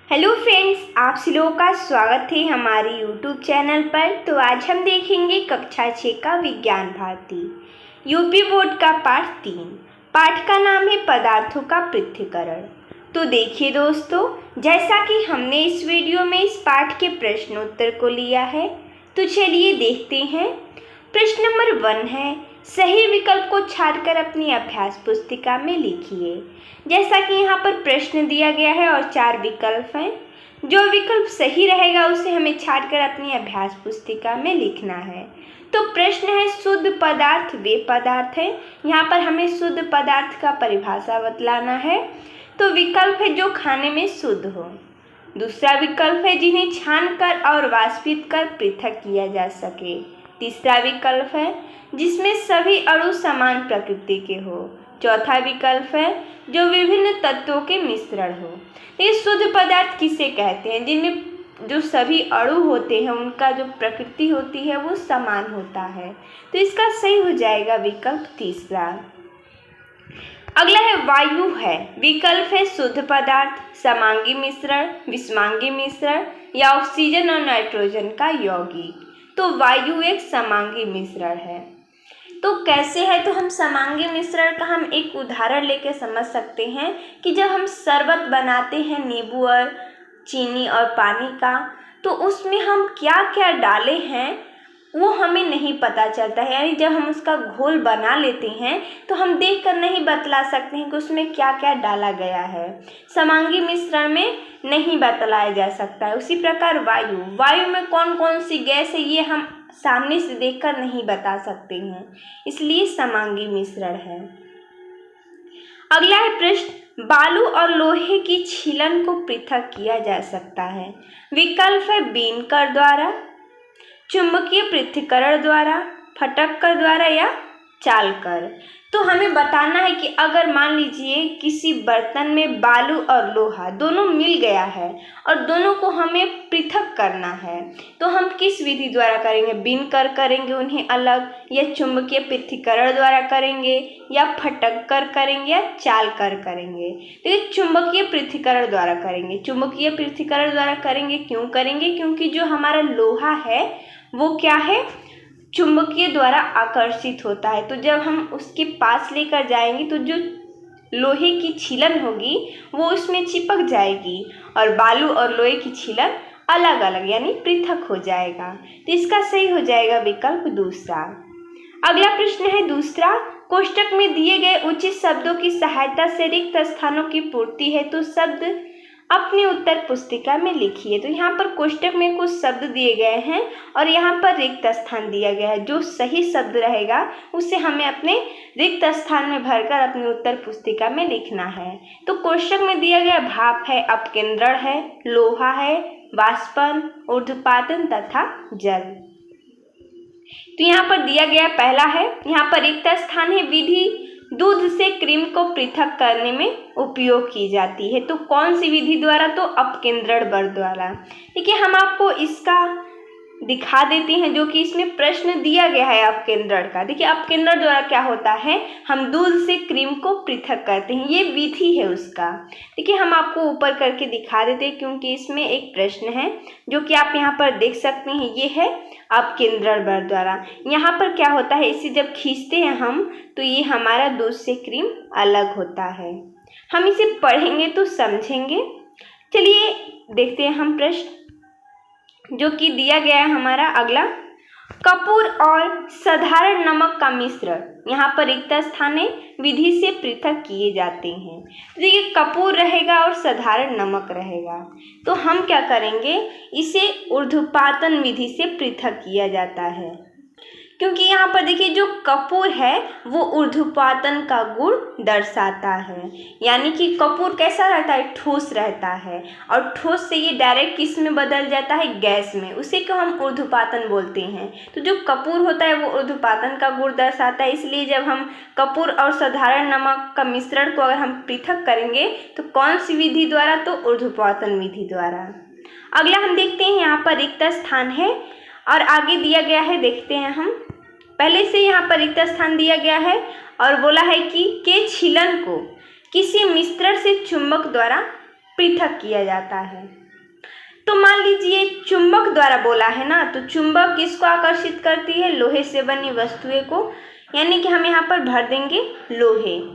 Hello friends, आप सभी लोगों का स्वागत है हमारे यूट्यूब चैनल पर। तो आज हम देखेंगे कक्षा 6 का विज्ञान भारती यूपी बोर्ड का पाठ 3। पाठ का नाम है पदार्थों का पृथक्करण। तो देखिए दोस्तों, जैसा कि हमने इस वीडियो में इस पाठ के प्रश्नोत्तर को लिया है, तो चलिए देखते हैं। प्रश्न नंबर 1 है, सही विकल्प को छांटकर अपनी अभ्यास पुस्तिका में लिखिए। जैसा कि यहाँ पर प्रश्न दिया गया है और 4 विकल्प हैं। जो विकल्प सही रहेगा उसे हमें छांटकर अपनी अभ्यास पुस्तिका में लिखना है। तो प्रश्न है, शुद्ध पदार्थ वे पदार्थ हैं। यहाँ पर हमें शुद्ध पदार्थ का परिभाषा बतलाना है। तो विकल्प है जो खाने में शुद्ध हो। दूसरा विकल्प है जिन्हें छानकर और वाष्पित कर पृथक किया जा सके। तीसरा विकल्प है जिसमें सभी अणु समान प्रकृति के हो। चौथा विकल्प है जो विभिन्न तत्वों के मिश्रण हो। ये शुद्ध पदार्थ किसे कहते हैं? जिनमें जो सभी अणु होते हैं उनका जो प्रकृति होती है वो समान होता है। तो इसका सही हो जाएगा विकल्प तीसरा। अगला है वायु है। विकल्प है शुद्ध पदार्थ, समांगी मिश्रण, विषमांगी मिश्रण या ऑक्सीजन और नाइट्रोजन का यौगिक। तो वायु एक समांगी मिश्रण है। तो कैसे है? तो हम समांगी मिश्रण का हम एक उदाहरण लेके समझ सकते हैं कि जब हम शरबत बनाते हैं नींबू और चीनी और पानी का, तो उसमें हम क्या क्या डाले हैं वो हमें नहीं पता चलता है। यानी जब हम उसका घोल बना लेते हैं तो हम देखकर नहीं बतला सकते हैं कि उसमें क्या क्या डाला गया है। समांगी मिश्रण में नहीं बतलाया जा सकता है। उसी प्रकार वायु में कौन कौन सी गैस है ये हम सामने से देखकर नहीं बता सकते हैं, इसलिए समांगी मिश्रण है। अगला है प्रश्न, बालू और लोहे की छीलन को पृथक किया जा सकता है। विकल्प है बीनकर द्वारा, चुंबकीय पृथक्करण द्वारा, फटककर द्वारा या चालकर। तो हमें बताना है कि अगर मान लीजिए किसी बर्तन में बालू और लोहा दोनों मिल गया है और दोनों को हमें पृथक करना है, तो हम किस विधि द्वारा करेंगे? बीनकर करेंगे उन्हें अलग, या चुंबकीय पृथक्करण द्वारा करेंगे, या फटककर करेंगे, या चालकर करेंगे? तो ये चुंबकीय पृथक्करण द्वारा करेंगे। चुंबकीय पृथक्करण द्वारा करेंगे। क्यों करेंगे? क्योंकि जो हमारा लोहा है वो क्या है, चुंबकीय द्वारा आकर्षित होता है। तो जब हम उसके पास लेकर जाएंगे तो जो लोहे की छीलन होगी वो उसमें चिपक जाएगी और बालू और लोहे की छीलन अलग अलग यानी पृथक हो जाएगा। तो इसका सही हो जाएगा विकल्प दूसरा। अगला प्रश्न है दूसरा, कोष्टक में दिए गए उचित शब्दों की सहायता से रिक्त स्थानों की पूर्ति है तो शब्द अपनी उत्तर पुस्तिका में लिखिए। तो यहाँ पर कोष्टक में कुछ शब्द दिए गए हैं और यहाँ पर रिक्त स्थान दिया गया है। जो सही शब्द रहेगा उसे हमें अपने रिक्त स्थान में भरकर अपनी उत्तर पुस्तिका में लिखना है। तो कोष्टक में दिया गया भाप है, अपकेंद्रण है, लोहा है, वाष्पन, ऊर्ध्वपातन तथा जल। तो यहाँ पर दिया गया पहला है, यहाँ पर रिक्त स्थान है, विधि दूध से क्रीम को पृथक करने में उपयोग की जाती है। तो कौन सी विधि द्वारा? तो अपकेंद्रण बल द्वारा। देखिए हम आपको इसका दिखा देते हैं जो कि इसमें प्रश्न दिया गया है अपकेंद्रण का। देखिए अपकेंद्रण द्वारा क्या होता है, हम दूध से क्रीम को पृथक करते हैं, ये विधि है उसका। देखिए हम आपको ऊपर करके दिखा देते हैं क्योंकि इसमें एक प्रश्न है जो कि आप यहाँ पर देख सकते हैं, ये है अपकेंद्रण बल द्वारा। यहाँ पर क्या होता है, इसे जब खींचते हैं हम तो ये हमारा दूध से क्रीम अलग होता है। हम इसे पढ़ेंगे तो समझेंगे। चलिए देखते हैं हम प्रश्न जो कि दिया गया है हमारा अगला, कपूर और साधारण नमक का मिश्रण यहाँ पर रिक्त स्थान है, विधि से पृथक किए जाते हैं। तो ये कपूर रहेगा और साधारण नमक रहेगा। तो हम क्या करेंगे, इसे ऊर्ध्वपातन विधि से पृथक किया जाता है क्योंकि यहाँ पर देखिए जो कपूर है वो ऊर्ध्वपातन का गुण दर्शाता है। यानी कि कपूर कैसा रहता है, ठोस रहता है और ठोस से ये डायरेक्ट किस में बदल जाता है, गैस में। उसी को हम ऊर्ध्वपातन बोलते हैं। तो जो कपूर होता है वो ऊर्ध्वपातन का गुण दर्शाता है। इसलिए जब हम कपूर और साधारण नमक का मिश्रण को अगर हम पृथक करेंगे तो कौन सी विधि द्वारा? तो ऊर्ध्वपातन विधि द्वारा। अगला हम देखते हैं, यहाँ पर रिक्त स्थान है और आगे दिया गया है, देखते हैं हम। पहले से यहाँ पर रिक्त स्थान दिया गया है और बोला है कि के छीलन को किसी मिश्रण से चुंबक द्वारा पृथक किया जाता है। तो मान लीजिए चुंबक द्वारा बोला है ना, तो चुंबक किसको आकर्षित करती है? लोहे से बनी वस्तुएं को, यानी कि हम यहाँ पर भर देंगे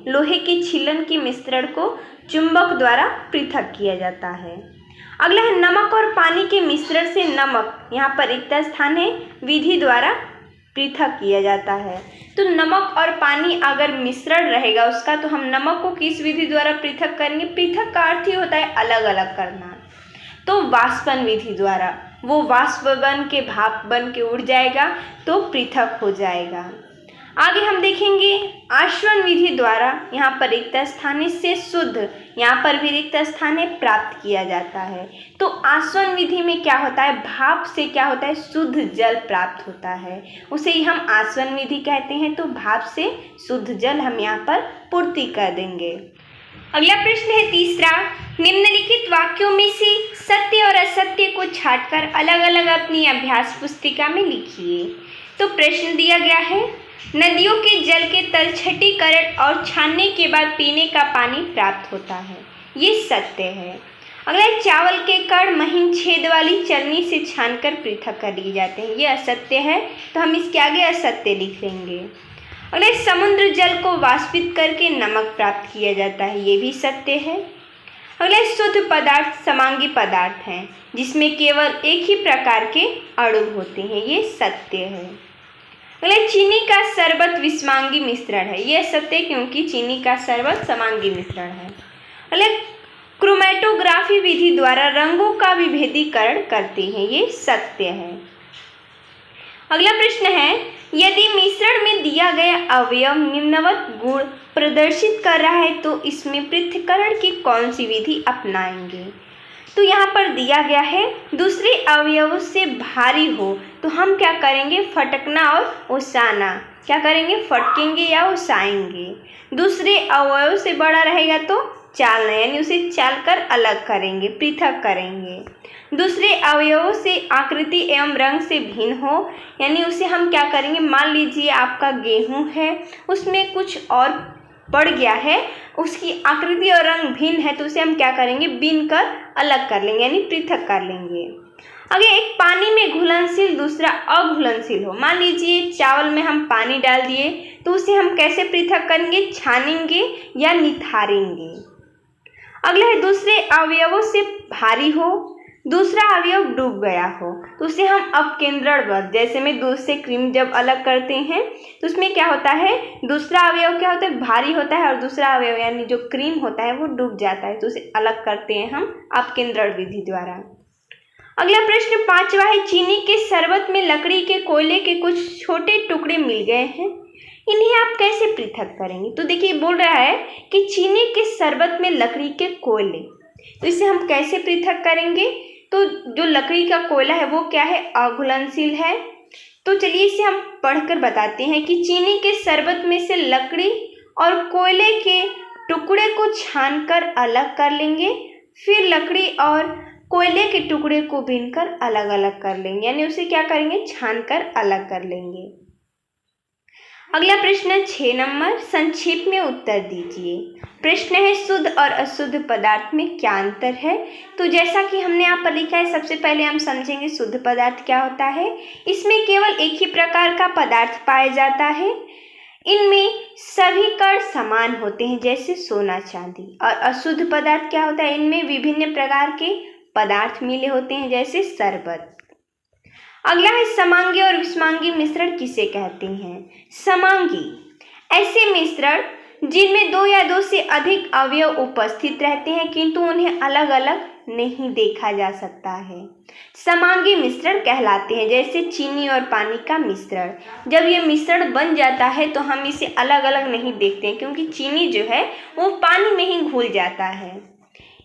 लोहे के छीलन के मिश्रण को चुंबक द्वारा पृथक किया जाता है। अगला है नमक और पानी के मिश्रण से नमक, यहाँ पर रिक्त स्थान है, विधि द्वारा पृथक किया जाता है। तो नमक और पानी अगर मिश्रण रहेगा उसका, तो हम नमक को किस विधि द्वारा पृथक करेंगे? पृथक का अर्थ ही होता है अलग अलग करना, तो वाष्पन विधि द्वारा। वो वाष्प बन के भाप बन के उड़ जाएगा तो पृथक हो जाएगा। आगे हम देखेंगे आसवन विधि द्वारा, यहाँ पर रिक्त स्थान से शुद्ध, यहाँ पर भी रिक्त स्थान है, प्राप्त किया जाता है। तो आसवन विधि में क्या होता है? भाप से क्या होता है? शुद्ध जल प्राप्त होता है, उसे ही हम आसवन विधि कहते हैं। तो भाप से शुद्ध जल हम यहाँ पर पूर्ति कर देंगे। अगला प्रश्न है तीसरा, निम्नलिखित वाक्यों में से सत्य और असत्य को छांटकर अलग अलग अपनी अभ्यास पुस्तिका में लिखिए। तो प्रश्न दिया गया है, नदियों के जल के तलछटीकरण और छानने के बाद पीने का पानी प्राप्त होता है, ये सत्य है। अगला, चावल के कण महीन छेद वाली चलनी से छानकर पृथक कर लिए जाते हैं, ये असत्य है, तो हम इसके आगे असत्य लिख लेंगे। अगला, समुद्र जल को वाष्पित करके नमक प्राप्त किया जाता है, ये भी सत्य है। अगला, शुद्ध पदार्थ समांगी पदार्थ हैं जिसमें केवल एक ही प्रकार के अणु होते हैं, ये सत्य है। अगला, चीनी का शरबत विषमांगी मिश्रण है, यह सत्य क्योंकि चीनी का शरबत समांगी मिश्रण है। अगला, क्रोमैटोग्राफी विधि द्वारा रंगों का विभेदीकरण करते हैं, ये सत्य है। अगला प्रश्न है, यदि मिश्रण में दिया गया अवयव निम्नवत गुण प्रदर्शित कर रहा है तो इसमें पृथक्करण की कौन सी विधि अपनाएंगे? तो यहाँ पर दिया गया है दूसरे अवयवों से भारी हो तो हम क्या करेंगे? फटकना और ओसाना। क्या करेंगे? फटकेंगे या ओसाएंगे। दूसरे अवयव से बड़ा रहेगा तो चालना, यानी उसे चाल कर अलग करेंगे, पृथक करेंगे। दूसरे अवयवों से आकृति एवं रंग से भिन्न हो, यानी उसे हम क्या करेंगे? मान लीजिए आपका गेहूं है, उसमें कुछ और बढ़ गया है, उसकी आकृति और रंग भिन्न है, तो उसे हम क्या करेंगे? बीन कर अलग कर लेंगे, यानी पृथक कर लेंगे। अगर एक पानी में घुलनशील दूसरा अघुलनशील हो, मान लीजिए चावल में हम पानी डाल दिए, तो उसे हम कैसे पृथक करेंगे? छानेंगे या निथारेंगे। अगला है दूसरे अवयवों से भारी हो, दूसरा अवयव डूब गया हो, तो उसे हम अपकेंद्रण बल, जैसे में दूध से क्रीम जब अलग करते हैं तो उसमें क्या होता है? दूसरा अवयव क्या होता है? भारी होता है, और दूसरा अवयव यानी जो क्रीम होता है वो डूब जाता है, तो उसे अलग करते हैं हम अपकेंद्रण विधि द्वारा। अगला प्रश्न पांचवा है, चीनी के शरबत में लकड़ी के कोयले के कुछ छोटे टुकड़े मिल गए हैं, इन्हें आप कैसे पृथक करेंगे? तो देखिए बोल रहा है कि चीनी के शरबत में लकड़ी के कोयले, तो इसे हम कैसे पृथक करेंगे? तो जो लकड़ी का कोयला है वो क्या है? अघुलनशील है। तो चलिए इसे हम पढ़कर बताते हैं कि चीनी के शरबत में से लकड़ी और कोयले के टुकड़े को छानकर अलग कर लेंगे, फिर लकड़ी और कोयले के टुकड़े को बीनकर अलग अलग कर लेंगे, यानी उसे क्या करेंगे? छानकर अलग कर लेंगे। अगला प्रश्न 6 नंबर, संक्षेप में उत्तर दीजिए। प्रश्न है, शुद्ध और अशुद्ध पदार्थ में क्या अंतर है? तो जैसा कि हमने यहाँ पर लिखा है, सबसे पहले हम समझेंगे शुद्ध पदार्थ क्या होता है। इसमें केवल एक ही प्रकार का पदार्थ पाया जाता है, इनमें सभी कण समान होते हैं जैसे सोना चांदी। और अशुद्ध पदार्थ क्या होता है? इनमें विभिन्न प्रकार के पदार्थ मिले होते हैं जैसे शरबत। अगला है, समांगी और विषमांगी मिश्रण किसे कहते हैं? समांगी ऐसे मिश्रण जिनमें दो या दो से अधिक अवयव उपस्थित रहते हैं किंतु उन्हें अलग अलग नहीं देखा जा सकता है, समांगी मिश्रण कहलाते हैं। जैसे चीनी और पानी का मिश्रण, जब ये मिश्रण बन जाता है तो हम इसे अलग अलग नहीं देखते हैं, क्योंकि चीनी जो है वो पानी में ही घुल जाता है,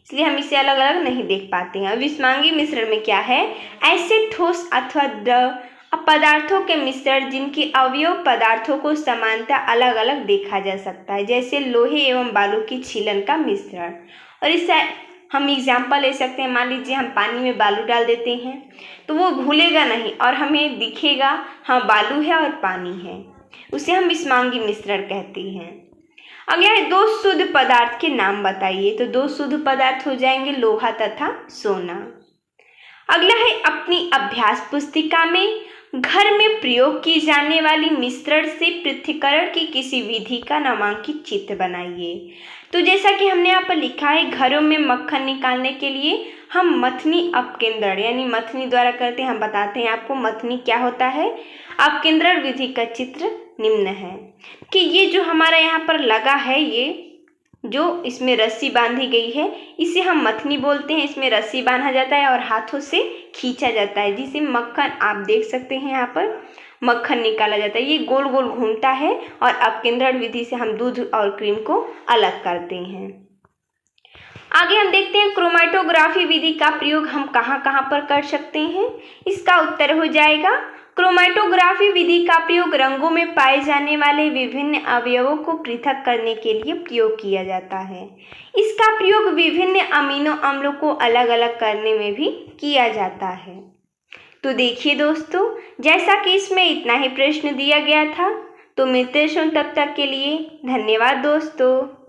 इसलिए हम इसे अलग अलग नहीं देख पाते हैं। विषमांगी मिश्रण में क्या है? ऐसे ठोस अथवा द्रव पदार्थों के मिश्रण जिनके अवयव पदार्थों को समानता अलग अलग देखा जा सकता है, जैसे लोहे एवं बालू की छीलन का मिश्रण। और इससे हम एग्जाम्पल ले सकते हैं, मान लीजिए हम पानी में बालू डाल देते हैं तो वो घुलेगा नहीं और हमें दिखेगा हाँ बालू है और पानी है, उसे हम विषमांगी मिश्रण कहते हैं। अगला है दो शुद्ध पदार्थ के नाम बताइए। तो दो शुद्ध पदार्थ हो जाएंगे लोहा तथा सोना। अगला है अपनी अभ्यास पुस्तिका में घर में प्रयोग की जाने वाली मिश्रण से पृथक्करण की किसी विधि का नामांकित चित्र बनाइए। तो जैसा कि हमने यहाँ पर लिखा है, घरों में मक्खन निकालने के लिए हम मथनी अपकेंद्रण यानी मथनी द्वारा करते हैं। हम बताते हैं आपको मथनी क्या होता है। अपकेंद्रण विधि का चित्र निम्न है कि ये जो हमारा यहाँ पर लगा है, ये जो इसमें रस्सी बांधी गई है इसे हम मथनी बोलते हैं। इसमें रस्सी बांधा जाता है और हाथों से खींचा जाता है, जिससे मक्खन आप देख सकते हैं यहाँ पर मक्खन निकाला जाता है। ये गोल गोल घूमता है और अपकेंद्रण विधि से हम दूध और क्रीम को अलग करते हैं। आगे हम देखते हैं क्रोमैटोग्राफी विधि का प्रयोग हम कहाँ कहाँ पर कर सकते हैं। इसका उत्तर हो जाएगा क्रोमैटोग्राफी विधि का प्रयोग रंगों में पाए जाने वाले विभिन्न अवयवों को पृथक करने के लिए प्रयोग किया जाता है। इसका प्रयोग विभिन्न अमीनो अम्लों को अलग अलग करने में भी किया जाता है। तो देखिए दोस्तों, जैसा कि इसमें इतना ही प्रश्न दिया गया था। तो मिलते हैं तब तक के लिए धन्यवाद दोस्तों।